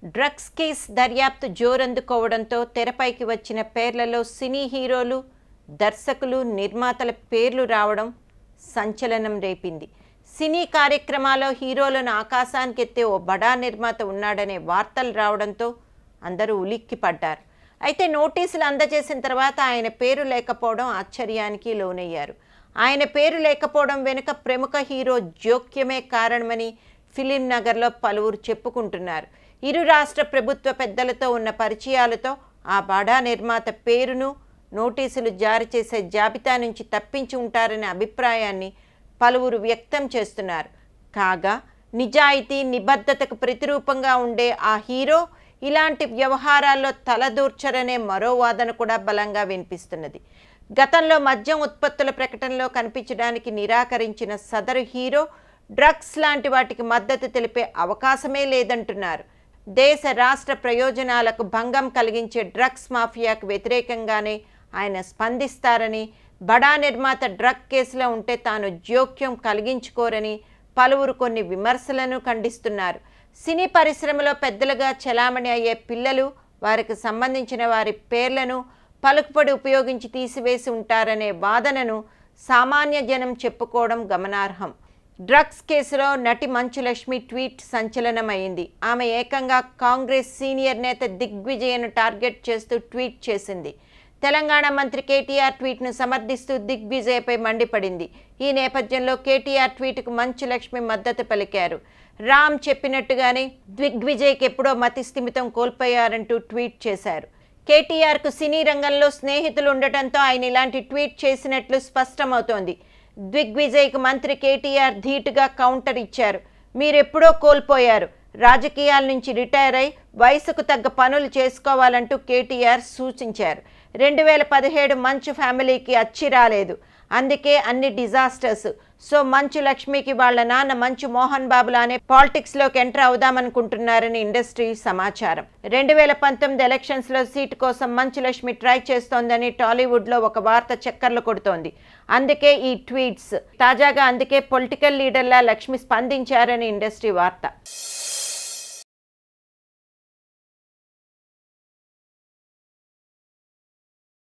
Drugs case దర్యాప్తు జోరందుకోవడంతో తెరపైకి వచ్చిన పేర్లలో సినీ హీరోలు, దర్శకులు, నిర్మాతల పేర్లు రావడం సంచలనం రేపింది. సినీ కార్యక్రమాల్లో హీరోలను ఆకాశానికెత్తే ఓ బడా నిర్మాత ఉన్నాడనే వార్తలు రావడంతో అందరూ ఉలిక్కిపడ్డారు. అయితే నోటీసులు అందజేసిన తర్వాత ఆయన పేరు లేకపోవడం ఆశ్చర్యానికి లోనయ్యారు. ఆయన పేరు లేకపోవడం వెనుక ప్రముఖ హీరో జోక్యమే కారణమని ఫిలిం నగర్లో పలువురు చెప్పుకుంటున్నారు. ఇరు రాష్ట్ర ప్రభుత్వ పెద్దలతో ఉన్న పరిచయాలతో ఆ బడా నిర్మాత పేరును నోటీసులు జారీ చేసే జాబితా నుంచి తప్పించి ఉంటారనే అభిప్రాయాన్ని పలువురు వ్యక్తం చేస్తున్నారు. కాగా నిజాయితీ, నిబద్ధతకు ప్రతిరూపంగా ఉండే ఆ హీరో ఇలాంటి వ్యవహారాల్లో తలదూర్చరనే మరో వాదన కూడా బలంగా వినిపిస్తున్నది. గతంలో మద్యం ఉత్పత్తుల ప్రకటనలో కనిపించడానికి నిరాకరించిన సదరు హీరో డ్రగ్స్ లాంటి వాటికి మద్దతు తెలిపే అవకాశమే లేదంటున్నారు. దేశ రాష్ట్ర ప్రయోజనాలకు భంగం కలిగించే డ్రగ్స్ మాఫియాకు వ్యతిరేకంగానే ఆయన స్పందిస్తారని, బడా నిర్మాత డ్రగ్ కేసులో ఉంటే తాను జోక్యం కలిగించుకోరని పలువురు కొన్ని విమర్శలను ఖండిస్తున్నారు. సినీ పరిశ్రమలో పెద్దలుగా చలామణి అయ్యే పిల్లలు, వారికి సంబంధించిన వారి పేర్లను పలుకుబడి ఉపయోగించి తీసివేసి ఉంటారనే వాదనను సామాన్య జనం చెప్పుకోవడం గమనార్హం. డ్రగ్స్ కేసులో నటి మంచులక్ష్మి ట్వీట్ సంచలనమైంది. ఆమె ఏకంగా కాంగ్రెస్ సీనియర్ నేత దిగ్విజయ్ను టార్గెట్ చేస్తూ ట్వీట్ చేసింది. తెలంగాణ మంత్రి కేటీఆర్ ట్వీట్ను సమర్థిస్తూ దిగ్విజయ్పై మండిపడింది. ఈ నేపథ్యంలో కేటీఆర్ ట్వీట్కు మంచులక్ష్మి మద్దతు పలికారు. రామ్ చెప్పినట్టుగానే దిగ్విజయ్కి ఎప్పుడో మతి స్థిమితం కోల్పోయారంటూ ట్వీట్ చేశారు. కేటీఆర్కు సినీ రంగంలో స్నేహితులు ఉండటంతో ఆయన ఇలాంటి ట్వీట్ చేసినట్లు స్పష్టమవుతోంది. దిగ్విజయ్కు మంత్రి కేటీఆర్ ధీటుగా కౌంటర్ ఇచ్చారు. మీరెప్పుడో కోల్పోయారు, రాజకీయాల నుంచి రిటైర్ అయి వయసుకు తగ్గ పనులు చేసుకోవాలంటూ కేటీఆర్ సూచించారు. 2017 మంచు ఫ్యామిలీకి అచ్చి రాలేదు, అందుకే అన్ని డిజాస్టర్స్. సో మంచు లక్ష్మికి వాళ్ళ నాన్న మంచు మోహన్ బాబులానే పాలిటిక్స్లోకి ఎంటర్ అవుదామనుకుంటున్నారని ఇండస్ట్రీ సమాచారం. 2019 ఎలక్షన్స్లో సీటు కోసం మంచు లక్ష్మి ట్రై చేస్తోందని టాలీవుడ్లో ఒక వార్త చక్కర్లు కొడుతోంది. అందుకే ఈ ట్వీట్స్. తాజాగా అందుకే పొలిటికల్ లీడర్లా లక్ష్మి స్పందించారని ఇండస్ట్రీ వార్త.